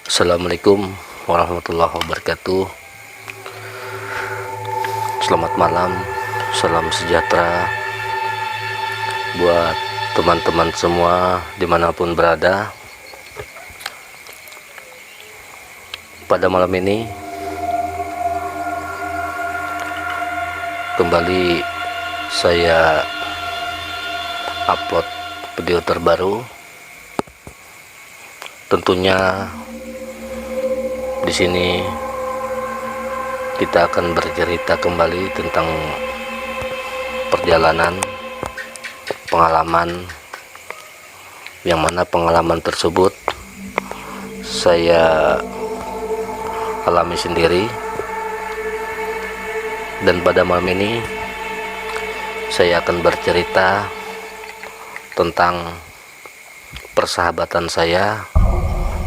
Assalamualaikum warahmatullahi wabarakatuh. Selamat malam, salam sejahtera buat teman-teman semua dimanapun berada. Pada malam ini kembali saya upload video terbaru. Tentunya di sini kita akan bercerita kembali tentang perjalanan, pengalaman, yang mana pengalaman tersebut saya alami sendiri. Dan pada malam ini saya akan bercerita tentang persahabatan saya,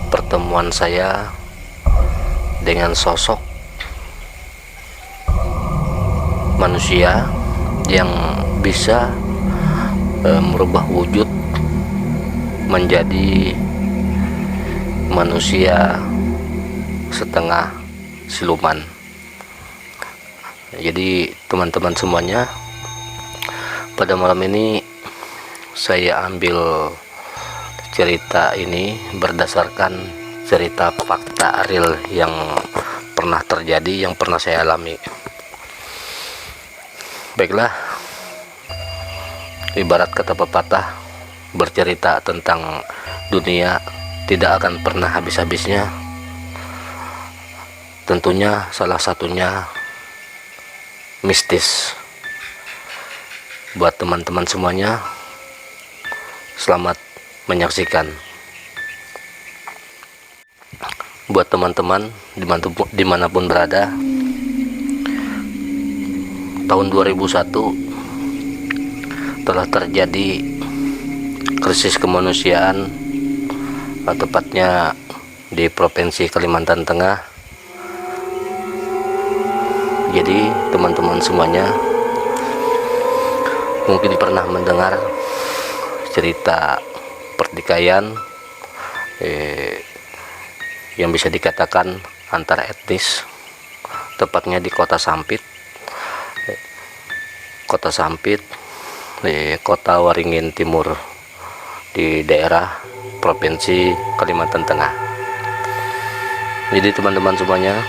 pertemuan saya dengan sosok manusia yang bisa merubah wujud menjadi manusia setengah siluman. Jadi teman-teman semuanya, pada malam ini saya ambil cerita ini berdasarkan cerita fakta real yang pernah terjadi, yang pernah saya alami. Baiklah, ibarat kata pepatah, bercerita tentang dunia tidak akan pernah habis-habisnya. Tentunya salah satunya mistis. Buat teman-teman semuanya, selamat menyaksikan. Buat teman-teman dimanapun berada, tahun 2001 telah terjadi krisis kemanusiaan, tepatnya di Provinsi Kalimantan Tengah. Jadi teman-teman semuanya mungkin pernah mendengar cerita pertikaian yang bisa dikatakan antara etnis, tepatnya di Kota Sampit, Kota Waringin Timur, di daerah Provinsi Kalimantan Tengah. Jadi teman-teman semuanya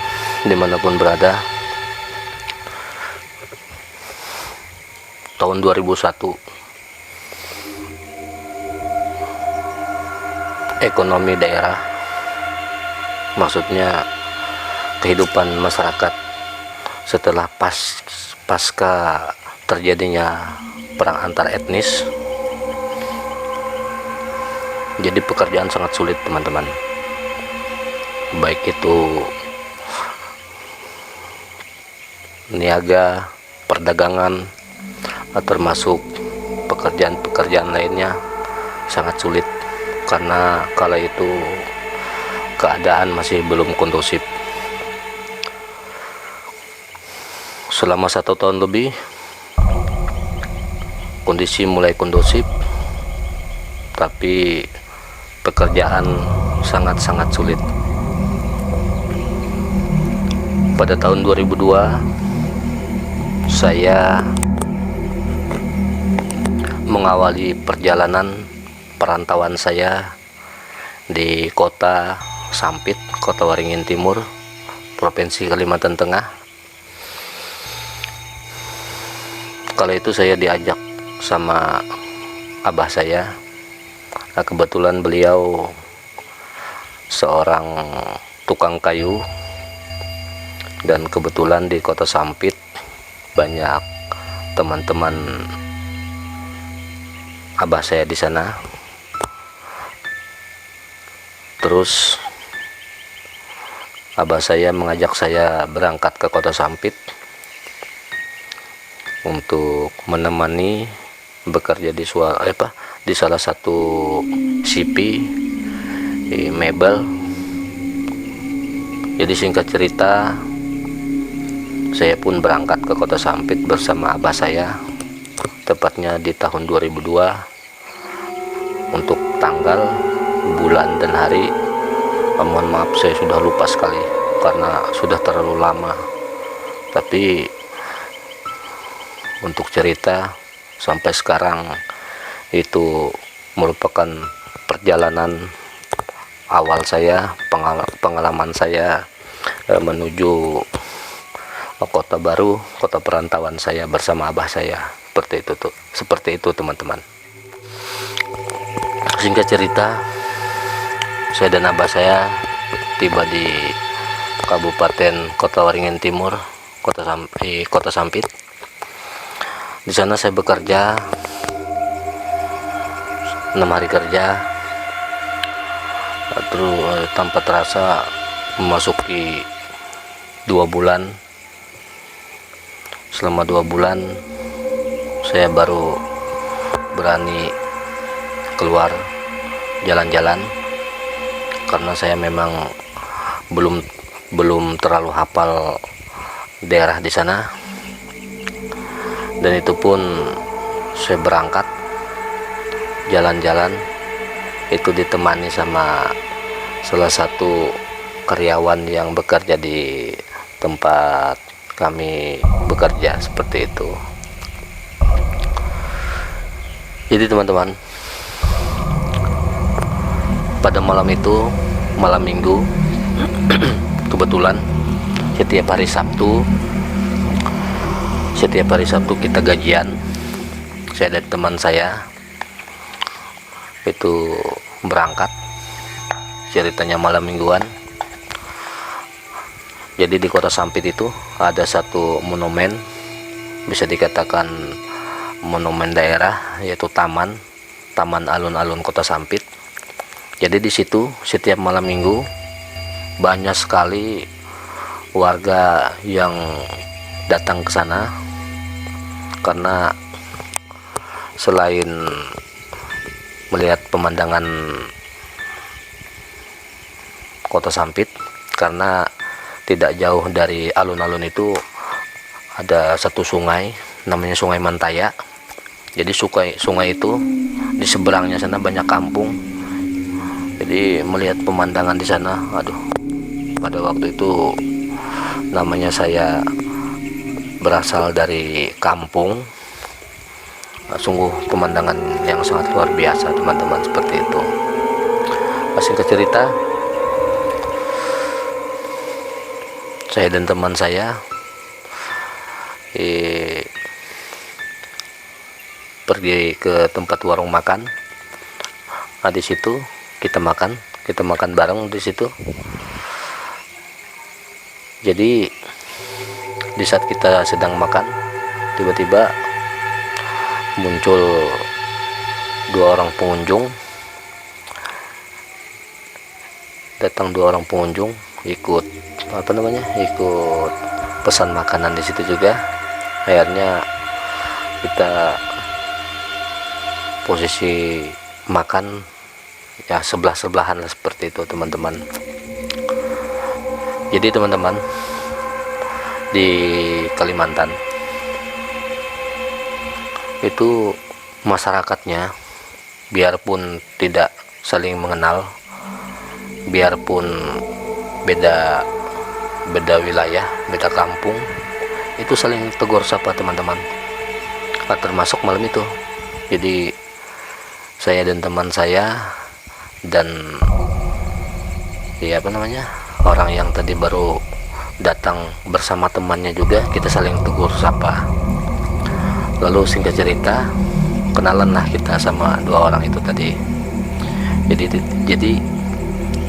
dimanapun berada, tahun 2001 ekonomi daerah, maksudnya kehidupan masyarakat setelah pasca terjadinya perang antar etnis, jadi pekerjaan sangat sulit teman-teman, baik itu niaga, perdagangan, termasuk pekerjaan-pekerjaan lainnya sangat sulit, karena kala itu keadaan masih belum kondusif. Selama 1 tahun lebih kondisi mulai kondusif, tapi pekerjaan sangat-sangat sulit. Pada tahun 2002 saya mengawali perjalanan perantauan saya di Kota Sampit, Kota Waringin Timur, Provinsi Kalimantan Tengah. Kala itu saya diajak sama abah saya. Kebetulan beliau seorang tukang kayu, dan kebetulan di Kota Sampit banyak teman-teman abah saya di sana. Terus abah saya mengajak saya berangkat ke Kota Sampit untuk menemani bekerja di salah satu CP mebel. Jadi singkat cerita, saya pun berangkat ke Kota Sampit bersama abah saya, tepatnya di tahun 2002, untuk tanggal, bulan, dan hari Mohon maaf, saya sudah lupa sekali karena sudah terlalu lama. Tapi untuk cerita sampai sekarang itu merupakan perjalanan awal saya, pengalaman saya menuju kota baru, kota perantauan saya bersama abah saya. Seperti itu teman-teman. Singkat cerita, saya dan abah saya tiba di Kabupaten Kota Waringin Timur, Kota Sampit. Di sana saya bekerja 6 hari kerja, terus tanpa terasa memasuki 2 bulan. Selama 2 bulan saya baru berani keluar jalan-jalan, karena saya memang belum terlalu hafal daerah di sana. Dan itu pun saya berangkat jalan-jalan itu ditemani sama salah satu karyawan yang bekerja di tempat kami bekerja, seperti itu. Jadi teman-teman, pada malam itu, malam minggu, kebetulan setiap hari Sabtu kita gajian. Saya dan teman saya itu berangkat, ceritanya malam mingguan. Jadi di Kota Sampit itu ada satu monumen, bisa dikatakan monumen daerah, yaitu taman alun-alun Kota Sampit. Jadi di situ setiap malam minggu banyak sekali warga yang datang ke sana, karena selain melihat pemandangan Kota Sampit, karena tidak jauh dari alun-alun itu ada satu sungai, namanya Sungai Mantaya. Jadi sungai itu di seberangnya sana banyak kampung. Jadi melihat pemandangan di sana, aduh, pada waktu itu namanya saya berasal dari kampung, sungguh pemandangan yang sangat luar biasa teman-teman, seperti itu. Singkat cerita, saya dan teman saya pergi ke tempat warung makan. Nah, di situ kita makan bareng di situ. Jadi di saat kita sedang makan, tiba-tiba muncul 2 orang pengunjung. Datang 2 orang pengunjung, ikut pesan makanan di situ juga. Akhirnya kita posisi makan ya sebelah-sebelahan lah, seperti itu teman-teman. Jadi teman-teman, di Kalimantan itu masyarakatnya biarpun tidak saling mengenal, biarpun beda wilayah, beda kampung, itu saling tegur sapa teman-teman. Termasuk malam itu. Jadi saya dan teman saya dan orang yang tadi baru datang bersama temannya juga, kita saling tegur sapa. Lalu singkat cerita, kenalan lah kita sama 2 orang itu tadi. Jadi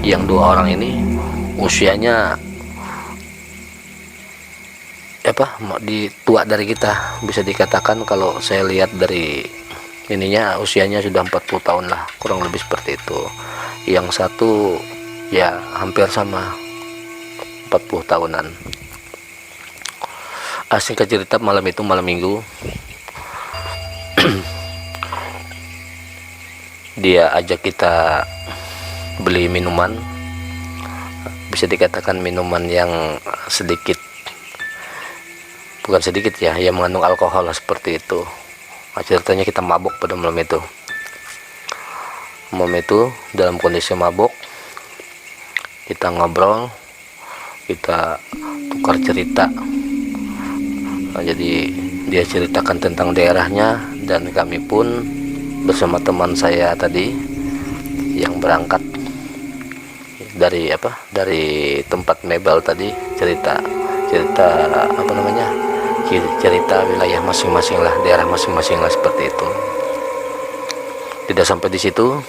yang 2 orang ini usianya tua dari kita, bisa dikatakan kalau saya lihat dari ininya usianya sudah 40 tahun lah, kurang lebih seperti itu. Yang satu ya hampir sama 40 tahunan. Singkat cerita, malam itu malam minggu dia ajak kita beli minuman, bisa dikatakan minuman yang bukan sedikit ya, yang mengandung alkohol lah, seperti itu. Ceritanya kita mabuk pada malam itu. Dalam kondisi mabuk, kita ngobrol, kita tukar cerita. Jadi dia ceritakan tentang daerahnya, dan kami pun bersama teman saya tadi yang berangkat dari tempat mebel tadi, cerita wilayah masing-masing lah, daerah masing-masing lah, seperti itu. Tidak sampai di situ,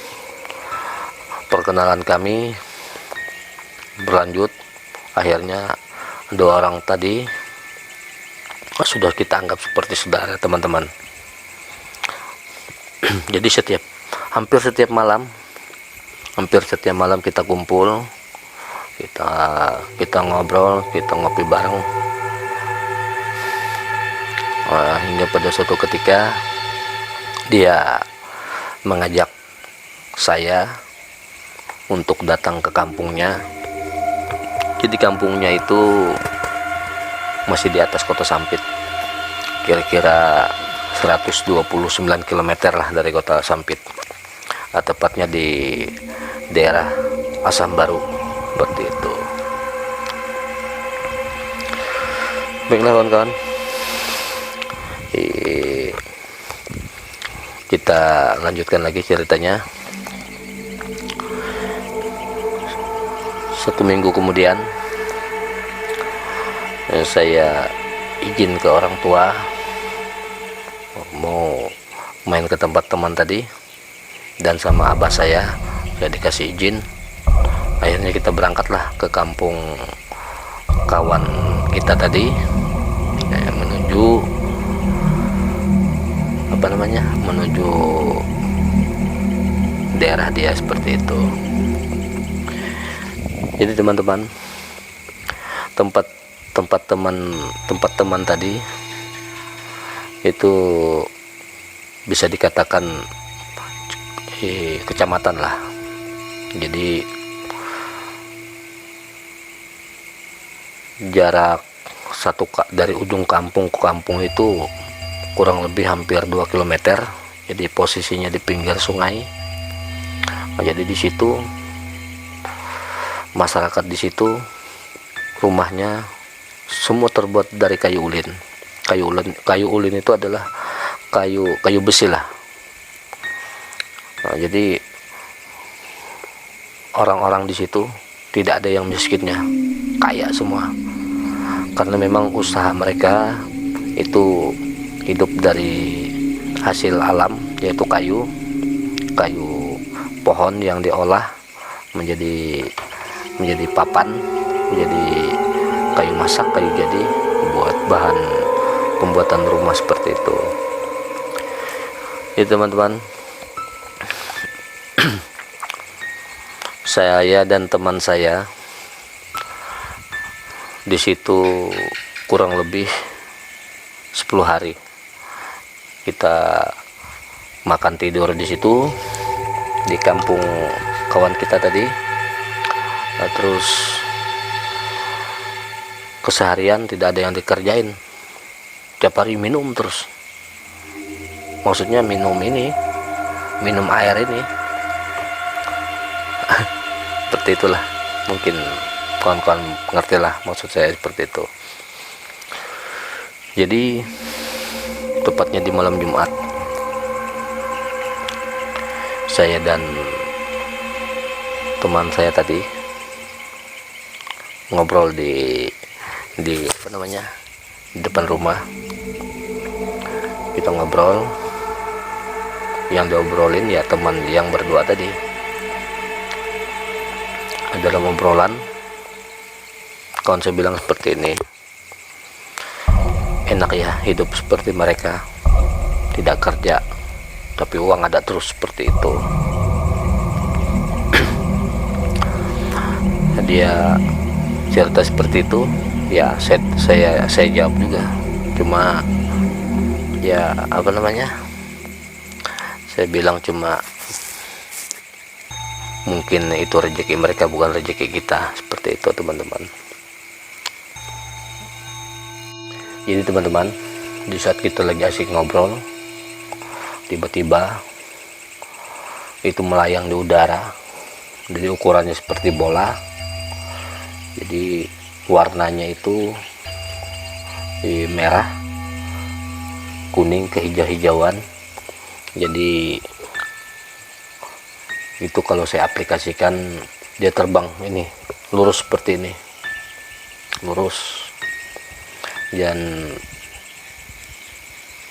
perkenalan kami berlanjut. Akhirnya 2 orang tadi sudah kita anggap seperti saudara, teman-teman. Jadi hampir setiap malam kita kumpul, kita ngobrol, kita ngopi bareng. Hingga pada suatu ketika dia mengajak saya untuk datang ke kampungnya. Jadi kampungnya itu masih di atas Kota Sampit, kira-kira 129 km lah dari Kota Sampit, tepatnya di daerah Asam Baru, seperti itu. Baiklah kawan-kawan, kita lanjutkan lagi ceritanya. 1 minggu kemudian saya izin ke orang tua mau main ke tempat teman tadi, dan sama abah saya dikasih izin. Akhirnya kita berangkatlah ke kampung kawan kita tadi, menuju daerah dia, seperti itu. Jadi teman-teman, tempat teman tadi itu bisa dikatakan kecamatan lah. Jadi jarak dari ujung kampung ke kampung itu kurang lebih hampir 2 km. Jadi posisinya di pinggir sungai. Jadi di situ masyarakat di situ rumahnya semua terbuat dari kayu ulin. Kayu ulin itu adalah kayu besi lah. Jadi orang-orang di situ tidak ada yang miskinnya, kaya semua. Karena memang usaha mereka itu hidup dari hasil alam, yaitu kayu pohon yang diolah menjadi papan, menjadi kayu masak, kayu jadi buat bahan pembuatan rumah, seperti itu. Itu teman-teman, saya dan teman saya di situ kurang lebih 10 hari kita makan tidur di situ, di kampung kawan kita tadi. Terus keseharian tidak ada yang dikerjain, tiap hari minum terus. Maksudnya minum air ini seperti itulah, mungkin kawan-kawan ngerti lah maksud saya, seperti itu. Jadi tepatnya di malam Jumat, saya dan teman saya tadi ngobrol di depan rumah. Kita ngobrol, yang diobrolin ya teman yang berdua tadi. Dalam obrolan kawan saya bilang seperti ini, enak ya hidup seperti mereka, tidak kerja tapi uang ada terus, seperti itu. Dia cerita seperti itu, ya saya jawab juga, cuma ya saya bilang cuma mungkin itu rezeki mereka, bukan rezeki kita, seperti itu teman-teman. Jadi teman-teman, di saat kita lagi asik ngobrol, tiba-tiba itu melayang di udara, jadi ukurannya seperti bola, Jadi warnanya itu merah, kuning, kehijau-hijauan. Jadi itu kalau saya aplikasikan dia terbang ini lurus seperti ini, lurus. Dan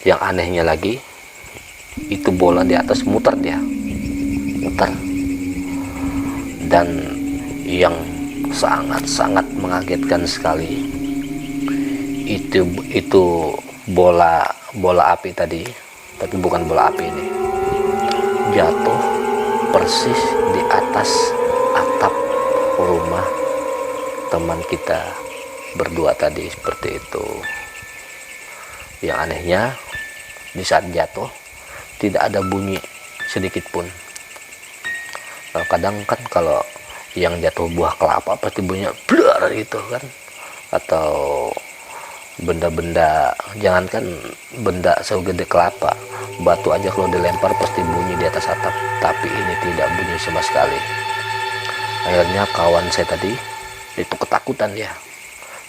yang anehnya lagi, itu bola di atas muter, dia muter. Dan yang sangat-sangat mengagetkan sekali, itu bola api tadi, tapi bukan bola api ini, jatuh persis di atas atap rumah teman kita berdua tadi, seperti itu. Yang anehnya, di saat jatuh tidak ada bunyi sedikit pun. Kadang kan kalau yang jatuh buah kelapa pasti bunyinya blar gitu kan, atau benda-benda, jangankan benda segede kelapa, batu aja kalau dilempar pasti bunyi di atas atap, tapi ini tidak bunyi sama sekali. Akhirnya kawan saya tadi itu ketakutan,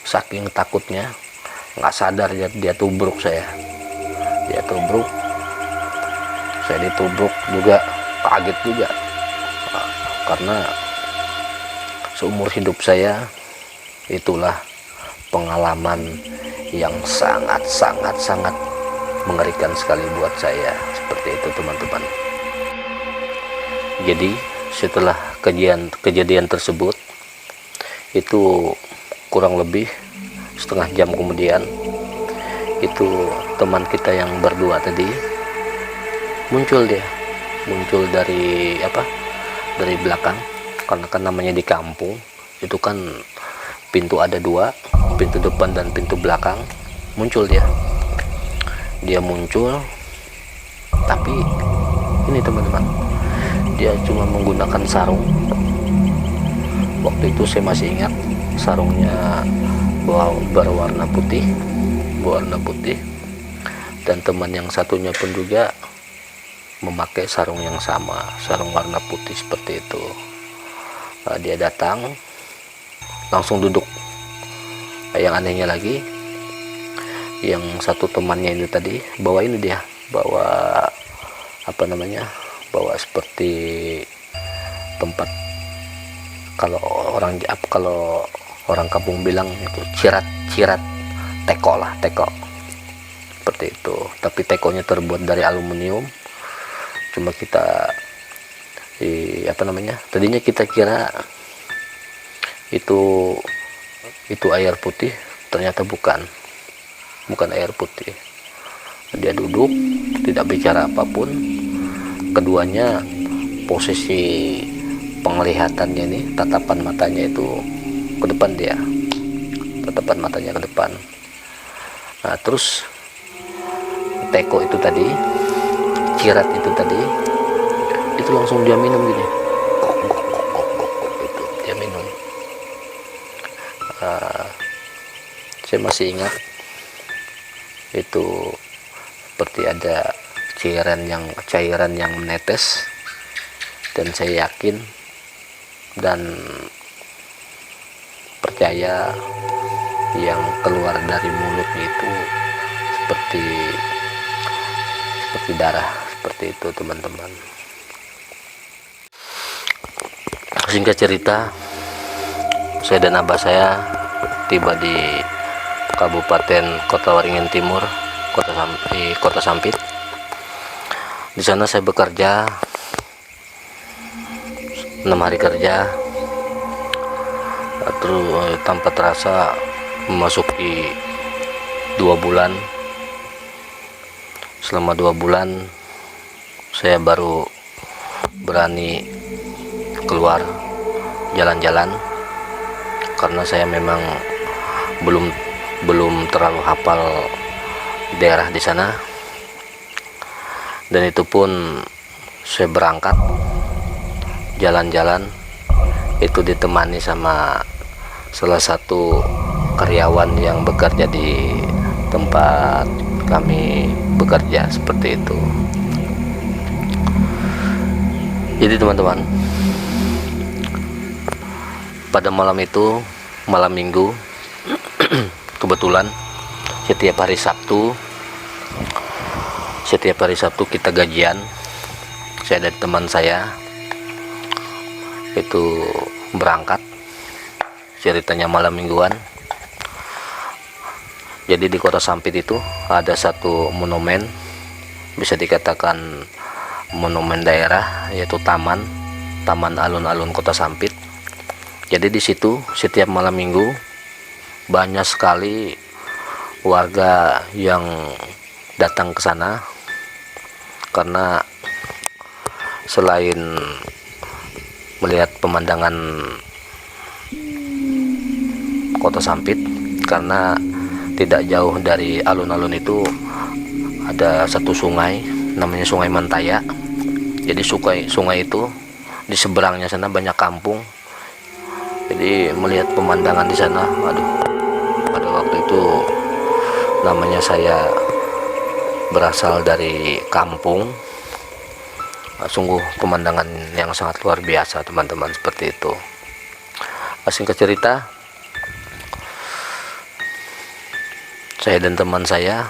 saking takutnya nggak sadar dia tubruk saya ditubruk juga, kaget juga. Karena seumur hidup saya itulah pengalaman yang sangat mengerikan sekali buat saya, seperti itu teman-teman. Jadi setelah kejadian tersebut, itu kurang lebih setengah jam kemudian, itu teman kita yang berdua tadi muncul dari belakang. Karena kan namanya di kampung itu kan pintu ada dua, pintu depan dan pintu belakang. Muncul dia muncul, tapi ini teman-teman, dia cuma menggunakan sarung. Waktu itu saya masih ingat, sarungnya berwarna putih, dan teman yang satunya pun juga memakai sarung yang sama, sarung warna putih seperti itu. Dia datang langsung duduk. Yang anehnya lagi, yang satu temannya ini tadi bawa seperti tempat, kalau orang kampung bilang itu cirat teko seperti itu. Tapi tekonya terbuat dari aluminium. Cuma kita tadinya kita kira itu air putih, ternyata bukan air putih. Dia duduk tidak bicara apapun. Keduanya posisi penglihatannya ini, tatapan matanya itu ke depan, matanya ke depan. Nah, terus teko itu tadi, cirat itu tadi, itu langsung dia minum gini, itu dia minum. Saya masih ingat itu seperti ada cairan yang menetes, dan saya yakin dan percaya yang keluar dari mulutnya itu seperti darah, seperti itu teman-teman. Singkat cerita, saya dan abah saya tiba di Kabupaten Kota Waringin Timur, Kota Sampit. Di sana saya bekerja 6 hari kerja, terus tanpa terasa memasuki 2 bulan. Selama 2 bulan saya baru berani keluar jalan-jalan, karena saya memang belum terlalu hafal daerah di sana. Dan itu pun saya berangkat jalan-jalan itu ditemani sama salah satu karyawan yang bekerja di tempat kami bekerja, seperti itu. Jadi teman-teman, pada malam itu malam minggu. Kebetulan setiap hari Sabtu kita gajian, saya dan teman saya itu berangkat, ceritanya malam mingguan. Jadi di Kota Sampit itu ada satu monumen, bisa dikatakan monumen daerah, yaitu Taman Alun-Alun Kota Sampit. Jadi di situ setiap malam minggu banyak sekali warga yang datang ke sana, karena selain melihat pemandangan Kota Sampit, karena tidak jauh dari alun-alun itu ada satu sungai, namanya Sungai Mantaya. Jadi sungai itu di seberangnya sana banyak kampung. Jadi melihat pemandangan di sana, aduh, pada waktu itu namanya saya berasal dari kampung, sungguh pemandangan yang sangat luar biasa teman-teman, seperti itu. Singkat cerita, saya dan teman saya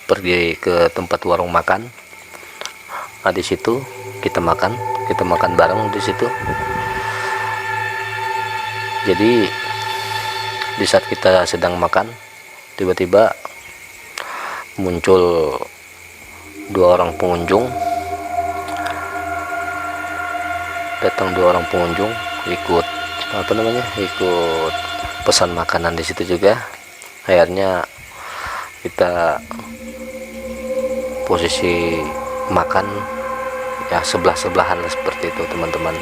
pergi ke tempat warung makan. Nah, di situ kita makan bareng di situ. Jadi di saat kita sedang makan, tiba-tiba muncul dua orang pengunjung, ikut ikut pesan makanan di situ juga. Akhirnya kita posisi makan ya sebelah-sebelahan lah, seperti itu teman-teman.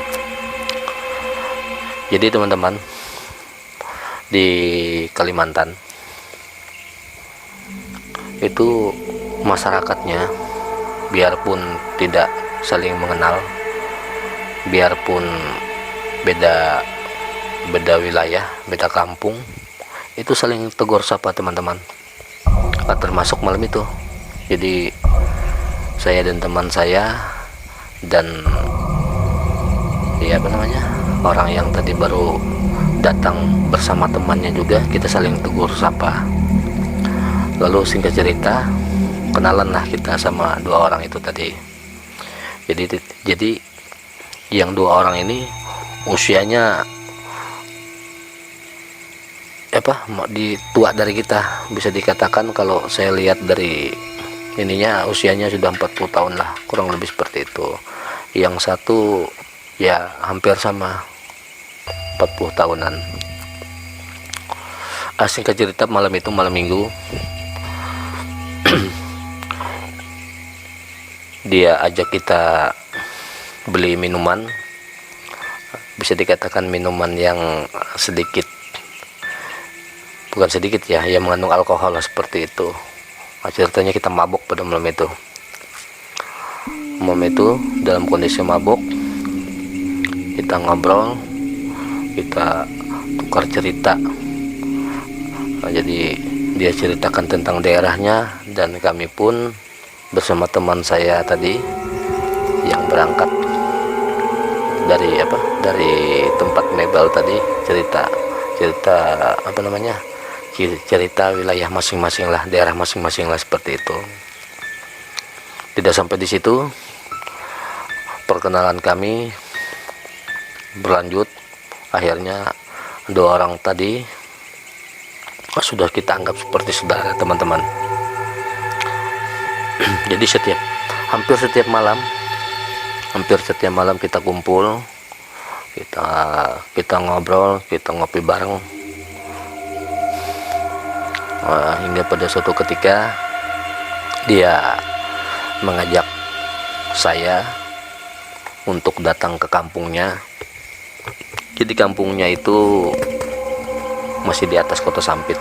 Jadi teman-teman, di Kalimantan itu masyarakatnya biarpun tidak saling mengenal, biarpun beda wilayah, beda kampung, itu saling tegur sapa teman-teman. Termasuk malam itu. Jadi saya dan teman saya dan orang yang tadi baru datang bersama temannya juga, kita saling tegur sapa. Lalu singkat cerita, kenalan lah kita sama dua orang itu tadi. Jadi yang dua orang ini usianya tua dari kita, bisa dikatakan kalau saya lihat dari ininya usianya sudah 40 tahun lah, kurang lebih seperti itu. Yang satu ya hampir sama 40 tahunan. Singkat cerita, malam minggu dia ajak kita beli minuman, bisa dikatakan minuman yang bukan sedikit ya, yang mengandung alkohol seperti itu. Ceritanya kita mabuk pada malam itu dalam kondisi mabuk, kita ngobrol, kita tukar cerita. Jadi dia ceritakan tentang daerahnya, dan kami pun bersama teman saya tadi yang berangkat dari tempat mebel tadi, cerita wilayah masing-masing lah, daerah masing-masing lah, seperti itu. Tidak sampai di situ, perkenalan kami berlanjut. Akhirnya dua orang tadi sudah kita anggap seperti saudara teman-teman. Jadi hampir setiap malam kita kumpul, kita ngobrol, kita ngopi bareng. Hingga pada suatu ketika dia mengajak saya untuk datang ke kampungnya. Jadi kampungnya itu masih di atas Kota Sampit,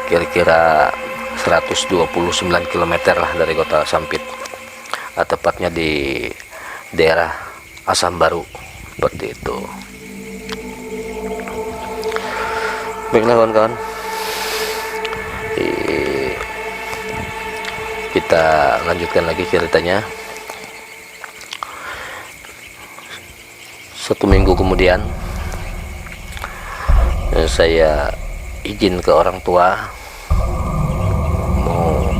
kira-kira 129 km lah dari Kota Sampit, tepatnya di daerah Asam Baru, seperti itu. Baiklah kawan-kawan, kita lanjutkan lagi ceritanya. 1 minggu kemudian saya izin ke orang tua mau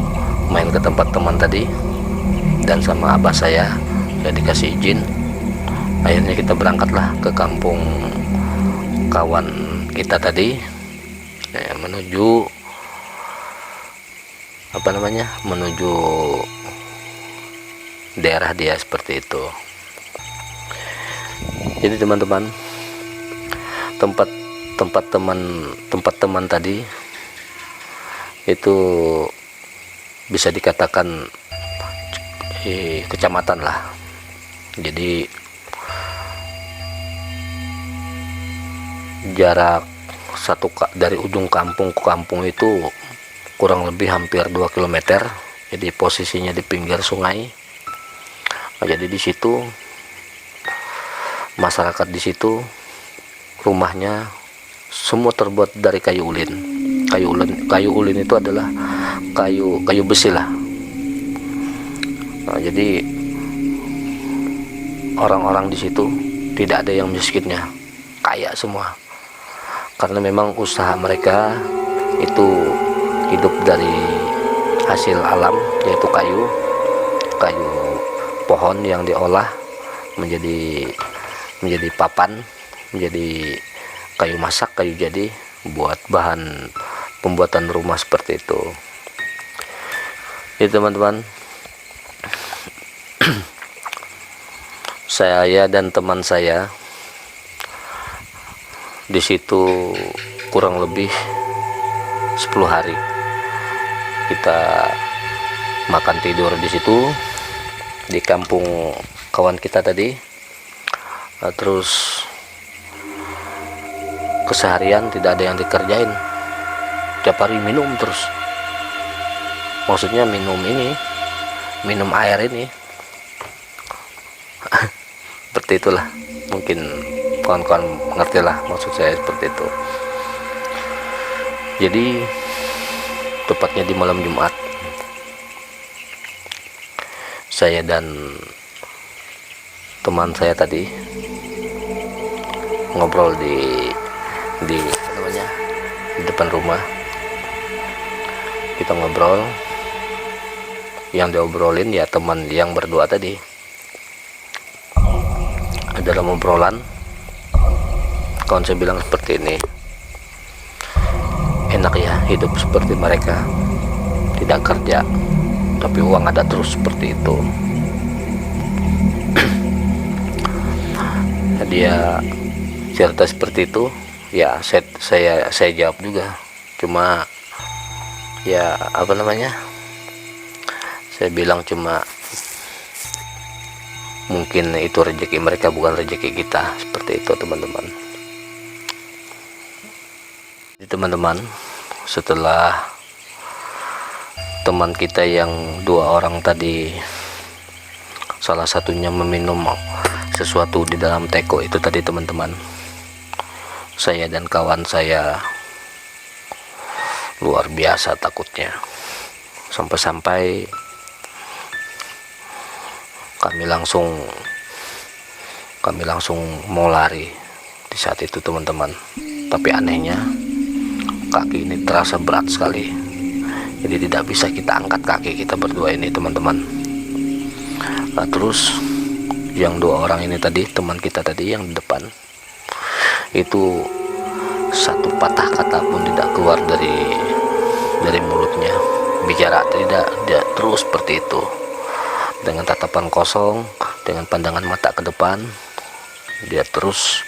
main ke tempat teman tadi, dan sama abah saya udah dikasih izin. Akhirnya kita berangkatlah ke kampung kawan kita tadi, menuju menuju daerah dia seperti itu. Jadi teman-teman, tempat teman tadi itu bisa dikatakan kecamatan lah. Jadi jarak dari ujung kampung ke kampung itu kurang lebih hampir 2 km. Jadi posisinya di pinggir sungai. Jadi di situ masyarakat di situ rumahnya semua terbuat dari kayu ulin. Kayu ulin itu adalah kayu besi lah. Jadi orang-orang di situ tidak ada yang miskinnya, kaya semua. Karena memang usaha mereka itu hidup dari hasil alam, yaitu kayu pohon yang diolah menjadi papan, menjadi kayu masak, kayu jadi buat bahan pembuatan rumah seperti itu. Jadi teman-teman, saya dan teman saya di situ kurang lebih 10 hari kita makan tidur di situ di kampung kawan kita tadi. Terus keseharian tidak ada yang dikerjain, tiap hari minum terus, maksudnya minum air ini seperti itulah, mungkin kawan-kawan mengerti lah maksud saya seperti itu. Jadi tepatnya di malam Jumat, saya dan teman saya tadi ngobrol di depan rumah. Kita ngobrol, yang diobrolin ya teman yang berdua tadi. Dalam obrolan kawan saya bilang seperti ini, enak ya hidup seperti mereka, tidak kerja tapi uang ada terus seperti itu. Dia cerita seperti itu, ya saya jawab juga, cuma ya saya bilang cuma mungkin itu rezeki mereka, bukan rezeki kita, seperti itu teman-teman. Jadi teman-teman, setelah teman kita yang 2 orang tadi salah satunya meminum sesuatu di dalam teko itu tadi teman-teman, saya dan kawan saya luar biasa takutnya, sampai-sampai kami langsung mau lari di saat itu teman-teman. Tapi anehnya kaki ini terasa berat sekali, jadi tidak bisa kita angkat kaki kita berdua ini teman-teman. Nah, terus yang 2 orang ini tadi, teman kita tadi yang di depan itu, satu patah kata pun tidak keluar dari mulutnya, bicara tidak, dia terus seperti itu dengan tatapan kosong, dengan pandangan mata ke depan. Dia terus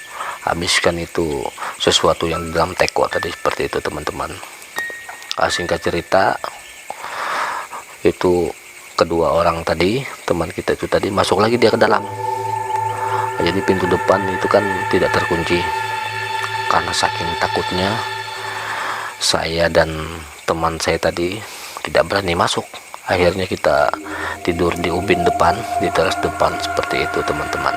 habiskan itu sesuatu yang di dalam teko tadi, seperti itu teman-teman. Singkat cerita, itu kedua orang tadi, teman kita itu tadi, masuk lagi dia ke dalam. Jadi pintu depan itu kan tidak terkunci. Karena saking takutnya, saya dan teman saya tadi tidak berani masuk. Akhirnya kita tidur di ubin depan, di teras depan, seperti itu teman-teman.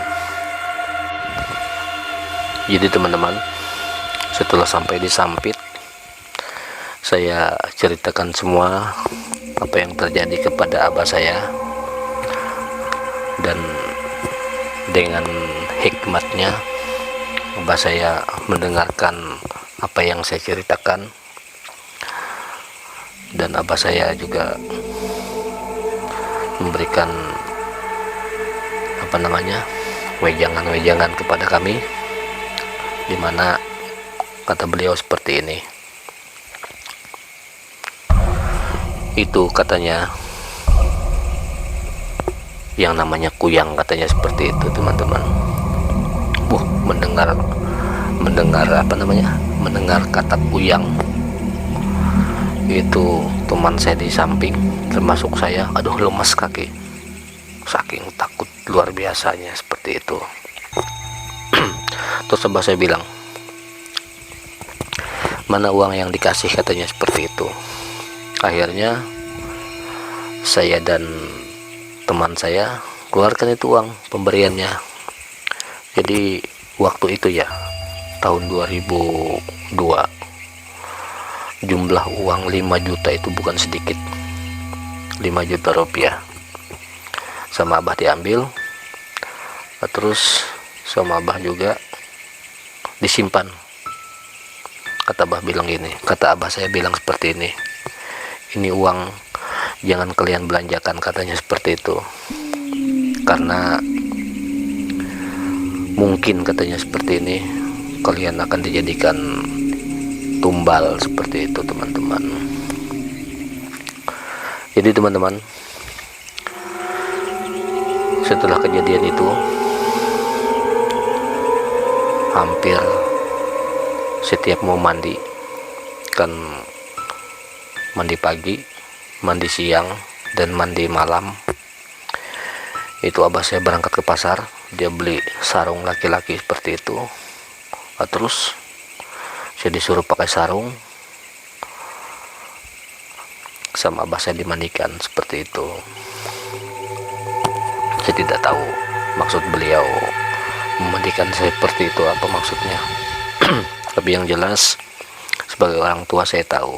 Jadi teman-teman, setelah sampai di Sampit, saya ceritakan semua apa yang terjadi kepada abah saya, dan dengan hikmatnya abah saya mendengarkan apa yang saya ceritakan, dan abah saya juga memberikan wejangan-wejangan kepada kami, dimana kata beliau seperti ini. Itu katanya yang namanya kuyang, katanya seperti itu teman-teman. Mendengar mendengar kata kuyang itu, teman saya di samping termasuk saya, aduh lemas kaki, saking takut luar biasanya seperti itu. Terus abah saya bilang, mana uang yang dikasih, katanya seperti itu. Akhirnya saya dan teman saya keluarkan itu uang pemberiannya. Jadi waktu itu ya, tahun 2002, jumlah uang 5 juta itu bukan sedikit, 5 juta rupiah sama abah diambil, terus sama abah juga disimpan. Kata abah saya bilang seperti ini uang jangan kalian belanjakan, katanya seperti itu, karena mungkin katanya seperti ini kalian akan dijadikan tumbal, seperti itu teman-teman. Jadi teman-teman, setelah kejadian itu hampir setiap mau mandi, kan mandi pagi, mandi siang, dan mandi malam, itu abah saya berangkat ke pasar, dia beli sarung laki-laki seperti itu. Terus saya disuruh pakai sarung, sama abah saya dimandikan seperti itu. Saya tidak tahu maksud beliau memandikan saya seperti itu apa maksudnya. Tapi yang jelas sebagai orang tua saya tahu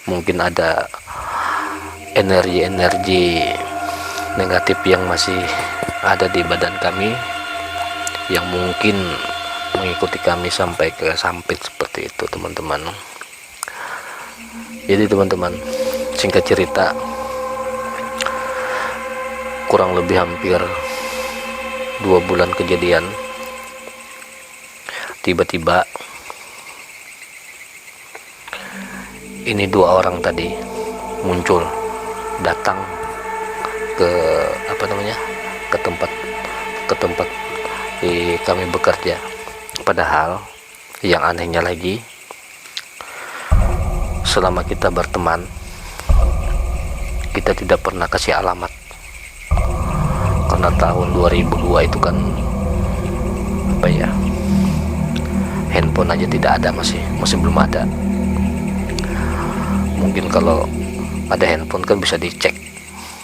mungkin ada energi-energi negatif yang masih ada di badan kami, yang mungkin mengikuti kami sampai ke sampit seperti itu teman-teman. Jadi teman-teman, singkat cerita, kurang lebih hampir 2 bulan kejadian, tiba-tiba ini 2 orang tadi muncul, datang ke ke tempat di kami bekerja. Padahal yang anehnya lagi, selama kita berteman, kita tidak pernah kasih alamat, karena tahun 2002 itu kan handphone aja tidak ada, masih belum ada. Mungkin kalau ada handphone kan bisa dicek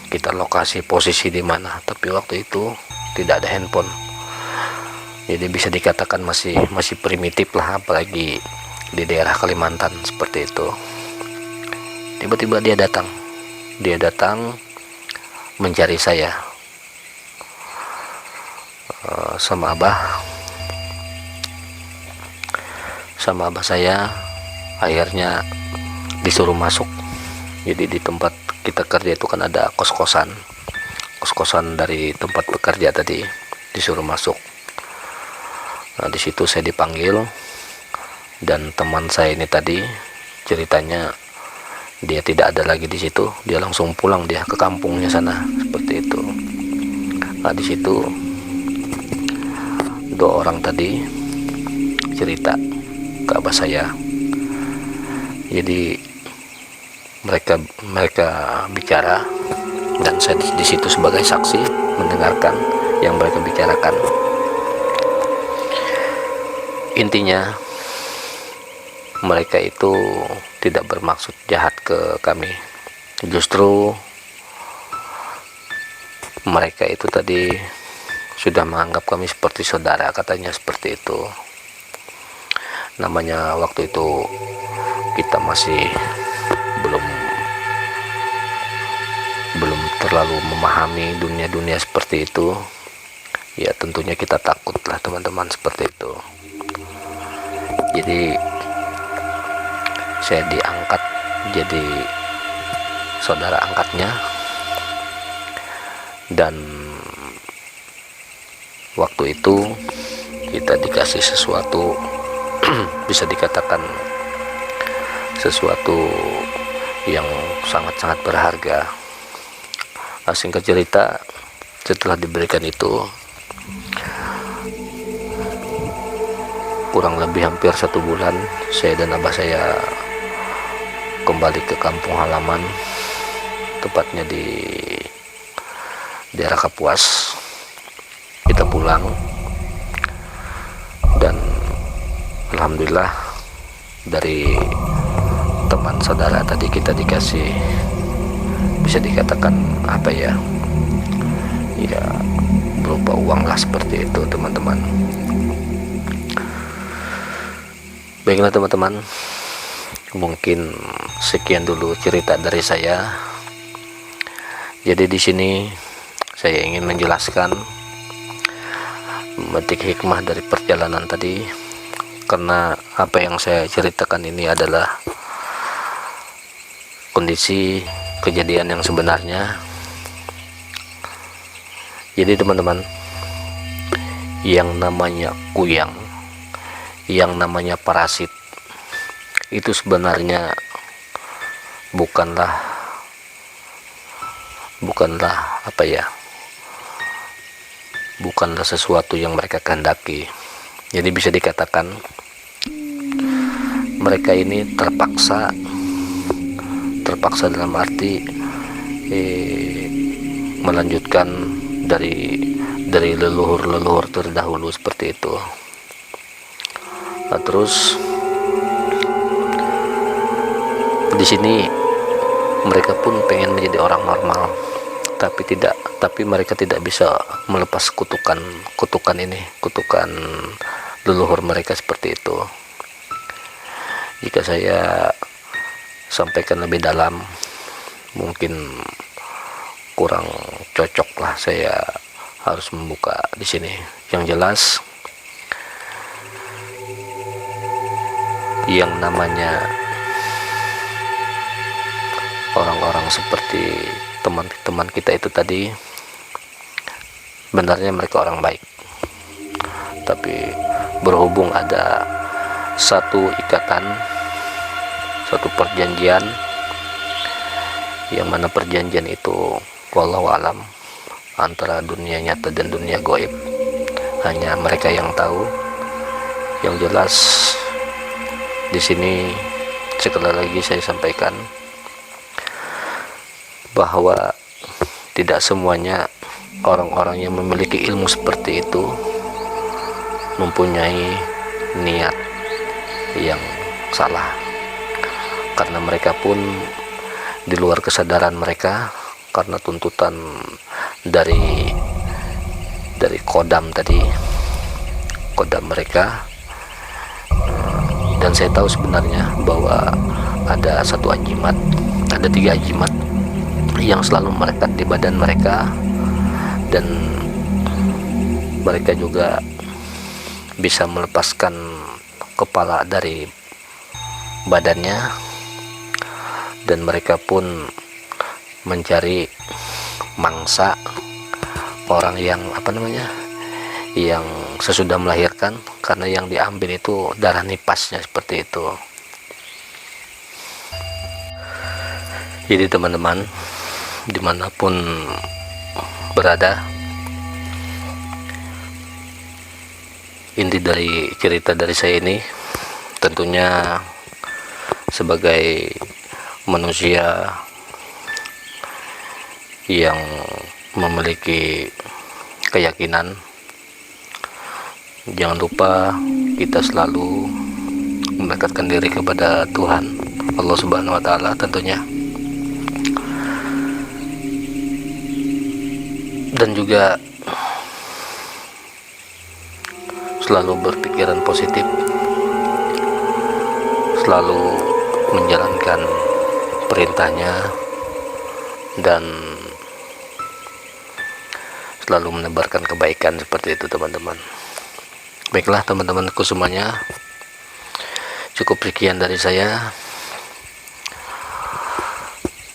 kita lokasi posisi di mana, tapi waktu itu tidak ada handphone. Jadi bisa dikatakan masih primitif lah, apalagi di daerah Kalimantan seperti itu. Tiba-tiba dia datang mencari saya sama abah saya. Akhirnya disuruh masuk. Jadi di tempat kita kerja itu kan ada kos-kosan dari tempat bekerja tadi, disuruh masuk. Nah, di situ saya dipanggil, dan teman saya ini tadi ceritanya dia tidak ada lagi di situ, dia langsung pulang, dia ke kampungnya sana seperti itu. Nah, di situ 2 orang tadi cerita ke abah saya. Jadi mereka bicara, dan saya di situ sebagai saksi mendengarkan yang mereka bicarakan. Intinya mereka itu tidak bermaksud jahat ke kami, justru mereka itu tadi sudah menganggap kami seperti saudara, katanya seperti itu. Namanya waktu itu kita masih belum terlalu memahami dunia seperti itu. ya tentunya kita takut lah teman-teman, seperti itu. Jadi saya diangkat jadi saudara angkatnya, dan waktu itu kita dikasih sesuatu bisa dikatakan sesuatu yang sangat-sangat berharga. Singkat cerita, setelah diberikan itu, kurang lebih hampir 1 bulan saya dan abah saya kembali ke kampung halaman, tepatnya di daerah Kapuas. Kita pulang, dan alhamdulillah dari teman saudara tadi kita dikasih, bisa dikatakan apa ya, berupa uang lah, seperti itu teman-teman. Baiklah teman-teman, mungkin sekian dulu cerita dari saya. Jadi di sini saya ingin menjelaskan, memetik hikmah dari perjalanan tadi, karena apa yang saya ceritakan ini adalah kondisi kejadian yang sebenarnya. Jadi teman-teman, yang namanya kuyang, yang namanya parasit, itu sebenarnya bukanlah bukanlah sesuatu yang mereka kehendaki. Jadi bisa dikatakan mereka ini terpaksa dalam arti melanjutkan dari leluhur terdahulu, seperti itu. Nah, terus di sini mereka pun pengen menjadi orang normal, tapi mereka tidak bisa melepas kutukan leluhur mereka, seperti itu. Jika saya sampaikan lebih dalam, mungkin kurang cocok lah, saya harus membuka di sini. Yang jelas, yang namanya orang-orang seperti teman-teman kita itu tadi, benarnya mereka orang baik, tapi berhubung ada satu ikatan, satu perjanjian, yang mana perjanjian itu wallahu alam antara dunia nyata dan dunia gaib, hanya mereka yang tahu. Yang jelas di sini sekali lagi saya sampaikan bahwa tidak semuanya orang-orang yang memiliki ilmu seperti itu mempunyai niat yang salah, karena mereka pun di luar kesadaran mereka, karena tuntutan dari kodam mereka. Dan saya tahu sebenarnya bahwa ada 3 ajimat yang selalu melekat di badan mereka, dan mereka juga bisa melepaskan kepala dari badannya, dan mereka pun mencari mangsa orang yang yang sesudah melahirkan, karena yang diambil itu darah nipasnya, seperti itu. Jadi teman-teman, dimanapun berada, inti dari cerita dari saya ini tentunya sebagai manusia yang memiliki keyakinan, jangan lupa kita selalu mendekatkan diri kepada Tuhan Allah Subhanahu wa Ta'ala tentunya, dan juga selalu berpikiran positif, selalu menjalankan perintahnya, dan selalu menebarkan kebaikan seperti itu teman-teman. Baiklah teman-temanku semuanya, cukup sekian dari saya.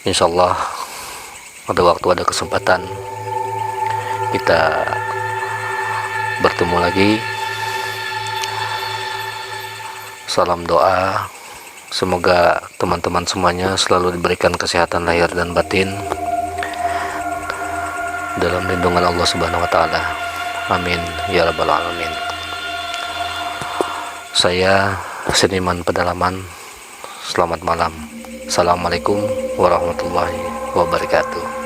Insyaallah ada waktu, ada kesempatan kita bertemu lagi. Salam doa, semoga teman-teman semuanya selalu diberikan kesehatan lahir dan batin dalam lindungan Allah Subhanahu wa taala. Amin ya rabbal alamin. Saya Seniman Pedalaman, selamat malam. Assalamualaikum warahmatullahi wabarakatuh.